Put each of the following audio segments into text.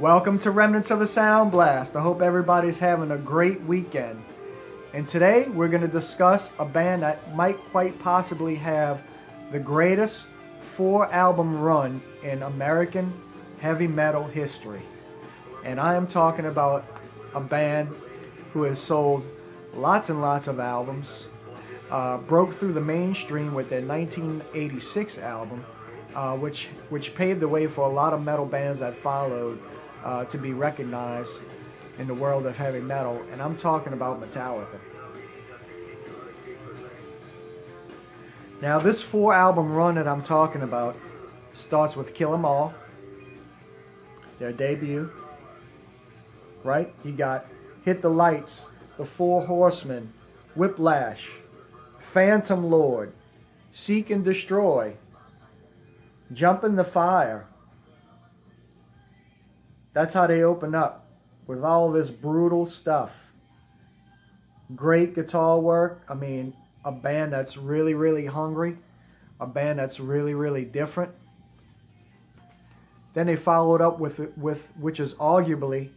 Welcome to Remnants of a Sound Blast. I hope everybody's having a great weekend. And today we're going to discuss a band that might quite possibly have the greatest 4-album run in American heavy metal history. And I am talking about a band who has sold lots and lots of albums, broke through the mainstream with their 1986 album, which paved the way for a lot of metal bands that followed to be recognized in the world of heavy metal, and I'm talking about Metallica. Now, this 4-album run that I'm talking about starts with Kill 'Em All, their debut, right? You got Hit the Lights, The Four Horsemen, Whiplash, Phantom Lord, Seek and Destroy, Jump in the Fire. That's how they open up, with all this brutal stuff. Great guitar work. I mean, a band that's really, really hungry. A band that's really, really different. Then they followed up with which is arguably,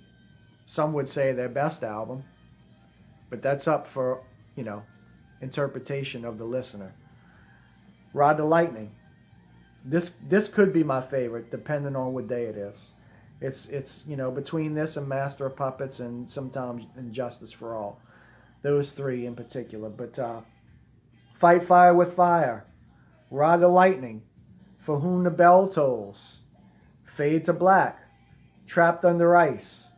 some would say, their best album. But that's up for, interpretation of the listener. Ride the Lightning. This could be my favorite, depending on what day it is. It's between this and Master of Puppets and sometimes Injustice for All. Those three in particular. But Fight Fire with Fire, Ride the Lightning, For Whom the Bell Tolls, Fade to Black, Trapped Under Ice,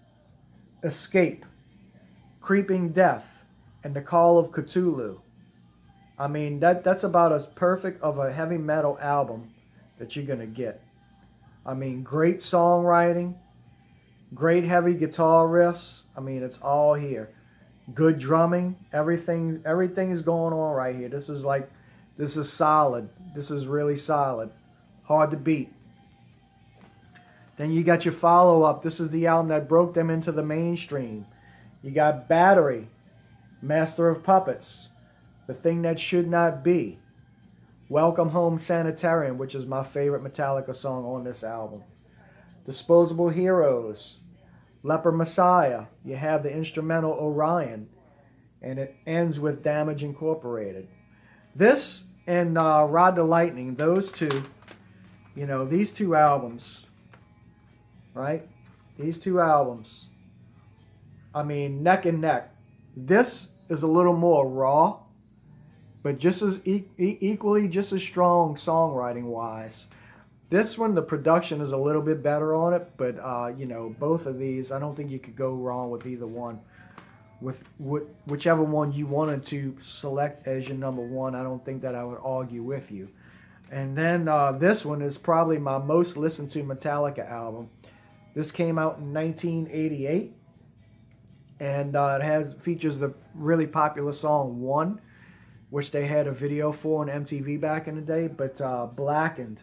Escape, Creeping Death, and The Call of Cthulhu. I mean, that's about as perfect of a heavy metal album that you're going to get. I mean, great songwriting, great heavy guitar riffs. I mean, it's all here. Good drumming, everything is going on right here. This is solid. This is really solid. Hard to beat. Then you got your follow-up. This is the album that broke them into the mainstream. You got Battery, Master of Puppets, The Thing That Should Not Be, Welcome Home Sanitarium, which is my favorite Metallica song on this album. Disposable Heroes, Leper Messiah. You have the instrumental Orion, and it ends with Damage Incorporated. This and Ride the Lightning, those two, these two albums, right? These two albums, I mean, neck and neck. This is a little more raw, but just as equally, just as strong songwriting wise. This one, the production is a little bit better on it, but both of these, I don't think you could go wrong with either one. With whichever one you wanted to select as your number one, I don't think that I would argue with you. And then this one is probably my most listened to Metallica album. This came out in 1988, and it features the really popular song One, which they had a video for on MTV back in the day, but Blackened,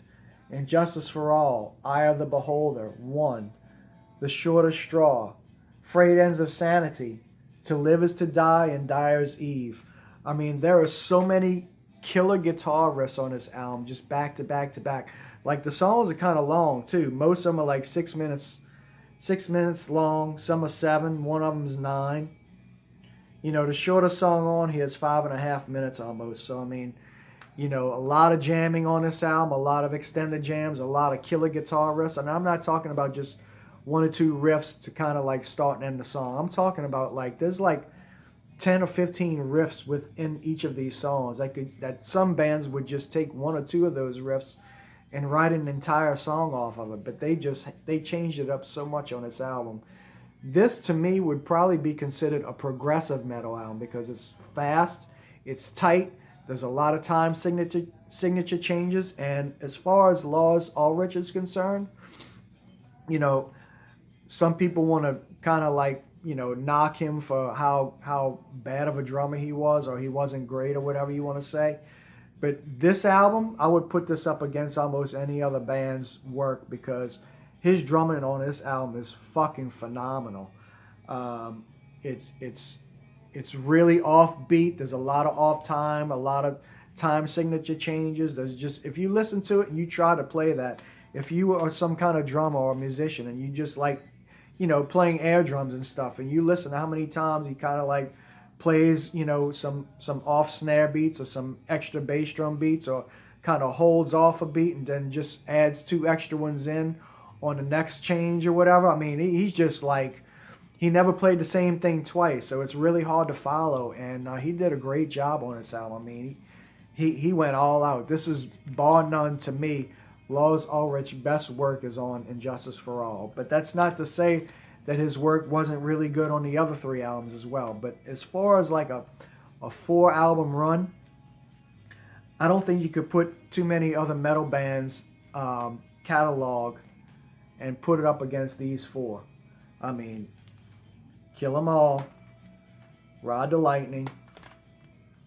Injustice for All, Eye of the Beholder, One, The Shortest Straw, Frayed Ends of Sanity, To Live Is to Die, and Dyer's Eve. I mean, there are so many killer guitar riffs on this album, just back to back to back. Like, the songs are kind of long, too. Most of them are like 6 minutes long, some are 7, one of them is 9. The shortest song on here is 5.5 minutes almost. So, I mean, a lot of jamming on this album, a lot of extended jams, a lot of killer guitar riffs. And I'm not talking about just 1 or 2 riffs to kind of like start and end the song. I'm talking about there's 10 or 15 riffs within each of these songs. That some bands would just take 1 or 2 of those riffs and write an entire song off of it. But they changed it up so much on this album. This, to me, would probably be considered a progressive metal album because it's fast, it's tight, there's a lot of time signature changes, and as far as Lars Ulrich is concerned, some people want to kind of knock him for how bad of a drummer he was, or he wasn't great, or whatever you want to say. But this album, I would put this up against almost any other band's work because his drumming on this album is fucking phenomenal. It's really offbeat. There's a lot of off time, a lot of time signature changes. There's just, if you listen to it and you try to play that, if you are some kind of drummer or musician and you just playing air drums and stuff, and you listen to how many times he kind of like plays, some off snare beats or some extra bass drum beats, or kind of holds off a beat and then just adds two extra ones in on the next change or whatever. I mean, he's just like, he never played the same thing twice, so it's really hard to follow, and he did a great job on this album. I mean, he went all out. This is, bar none to me, Lars Ulrich's best work is on Injustice for All. But that's not to say that his work wasn't really good on the other three albums as well. But as far as like a 4-album run, I don't think you could put too many other metal bands' catalog and put it up against these 4. I mean, Kill 'Em All, Ride the Lightning,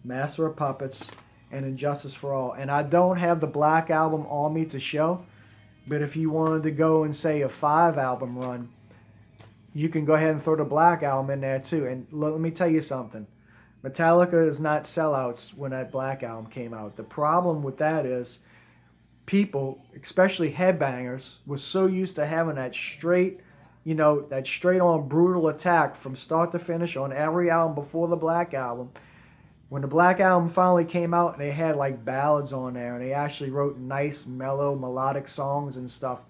Master of Puppets, and Injustice for All. And I don't have the Black Album on me to show, but if you wanted to go and say a 5-album run, you can go ahead and throw the Black Album in there too. And let me tell you something. Metallica is not sellouts when that Black Album came out. The problem with that is people, especially headbangers, were so used to having that straight, that straight-on brutal attack from start to finish on every album before the Black Album. When the Black Album finally came out and they had like ballads on there, and they actually wrote nice, mellow, melodic songs and stuff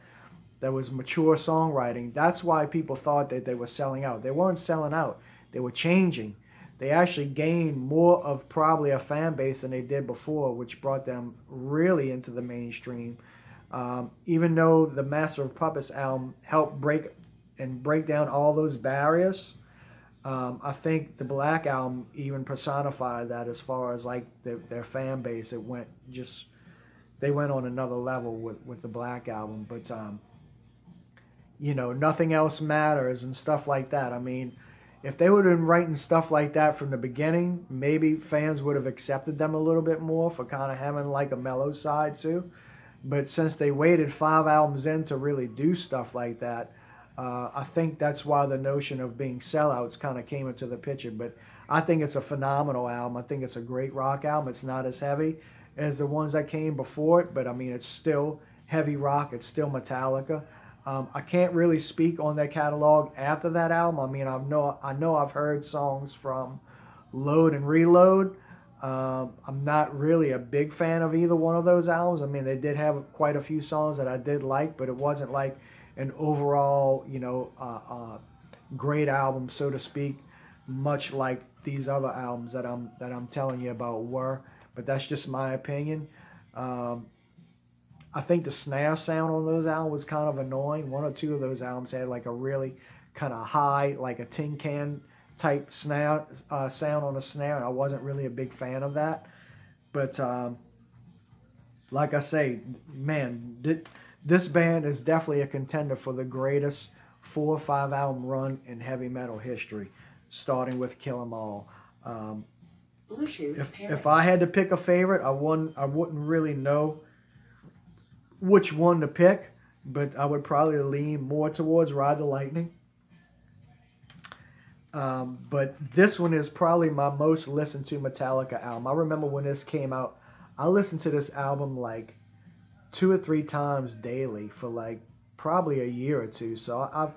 that was mature songwriting, that's why people thought that they were selling out. They weren't selling out. They were changing. They actually gained more of probably a fan base than they did before, which brought them really into the mainstream. Even though the Master of Puppets album helped break down all those barriers, I think the Black Album even personified that as far as like their fan base. They went on another level with the Black Album. But Nothing Else Matters and stuff like that. I mean, if they would have been writing stuff like that from the beginning, maybe fans would have accepted them a little bit more for kind of having like a mellow side too. But since they waited 5 albums in to really do stuff like that, I think that's why the notion of being sellouts kind of came into the picture. But I think it's a phenomenal album. I think it's a great rock album. It's not as heavy as the ones that came before it, but I mean, it's still heavy rock. It's still Metallica. I can't really speak on their catalog after that album. I mean, I know I've heard songs from Load and Reload. I'm not really a big fan of either one of those albums. I mean, they did have quite a few songs that I did like, but it wasn't like an overall, great album, so to speak, much like these other albums that I'm telling you about were. But that's just my opinion. I think the snare sound on those albums was kind of annoying. 1 or 2 of those albums had like a really kind of high, like a tin can type snare sound on the snare, and I wasn't really a big fan of that. But like I say, man, this band is definitely a contender for the greatest 4 or 5 album run in heavy metal history, starting with Kill 'Em All. If I had to pick a favorite, I wouldn't really know which one to pick, but I would probably lean more towards Ride the Lightning. But this one is probably my most listened to Metallica album. I remember when this came out, I listened to this album like 2 or 3 times daily for like probably a year or 2. So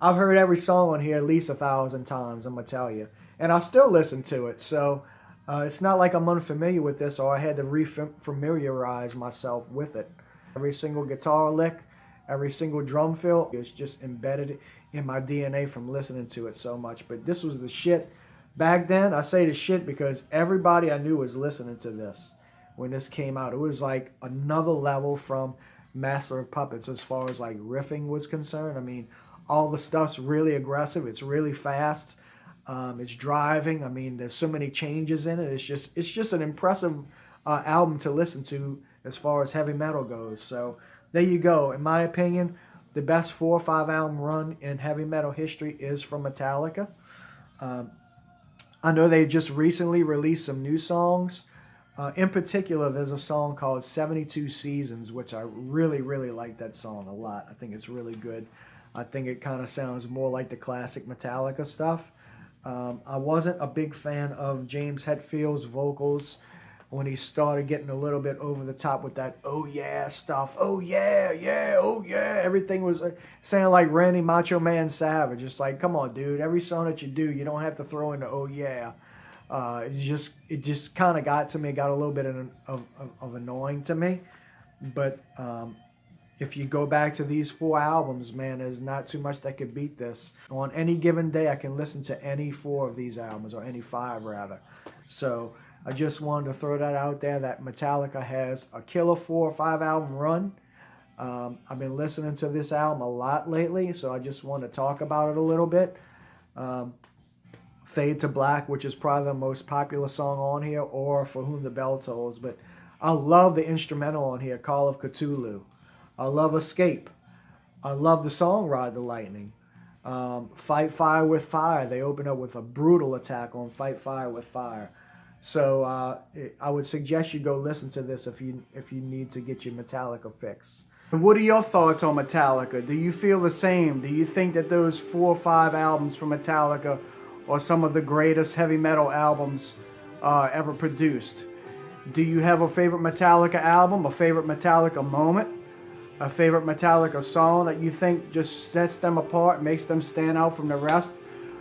I've heard every song on here at least 1,000 times, I'm gonna tell you, and I still listen to it. So it's not like I'm unfamiliar with this or I had to re-familiarize myself with it. Every single guitar lick, every single drum fill, it's just embedded in my DNA from listening to it so much. But this was the shit back then. I say the shit because everybody I knew was listening to this when this came out. It was like another level from Master of Puppets as far as like riffing was concerned. I mean, all the stuff's really aggressive. It's really fast. It's driving. I mean, there's so many changes in it. It's just an impressive album to listen to as far as heavy metal goes. So there you go. In my opinion, the best 4 or 5 album run in heavy metal history is from Metallica. I know they just recently released some new songs. In particular, there's a song called 72 Seasons, which I really, really like that song a lot. I think it's really good. I think it kind of sounds more like the classic Metallica stuff. I wasn't a big fan of James Hetfield's vocals when he started getting a little bit over the top with that oh yeah stuff. Oh yeah, yeah, oh yeah. Everything was sounding like Randy Macho Man Savage. It's like, come on, dude. Every song that you do, you don't have to throw in the oh yeah. It just kind of got to me. It got a little bit of annoying to me. But if you go back to these 4 albums, man, there's not too much that could beat this. On any given day, I can listen to any 4 of these albums, or any 5 rather. So I just wanted to throw that out there, that Metallica has a killer 4 or 5 album run. I've been listening to this album a lot lately, so I just want to talk about it a little bit. Fade to Black, which is probably the most popular song on here, or For Whom the Bell Tolls. But I love the instrumental on here, Call of Cthulhu. I love Escape. I love the song Ride the Lightning. Fight Fire with Fire. They open up with a brutal attack on Fight Fire with Fire. So I would suggest you go listen to this if you need to get your Metallica fix. And what are your thoughts on Metallica? Do you feel the same? Do you think that those 4 or 5 albums from Metallica are some of the greatest heavy metal albums ever produced? Do you have a favorite Metallica album, a favorite Metallica moment, a favorite Metallica song that you think just sets them apart, makes them stand out from the rest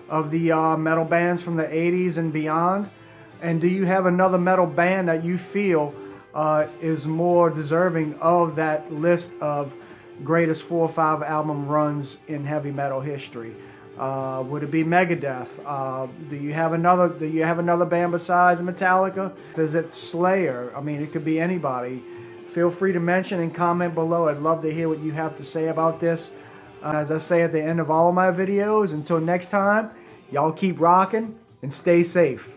of the metal bands from the 80s and beyond? And do you have another metal band that you feel is more deserving of that list of greatest 4 or 5 album runs in heavy metal history? Would it be Megadeth? Do you have another band besides Metallica? Is it Slayer? I mean, it could be anybody. Feel free to mention and comment below. I'd love to hear what you have to say about this. As I say at the end of all my videos, until next time, y'all keep rocking and stay safe.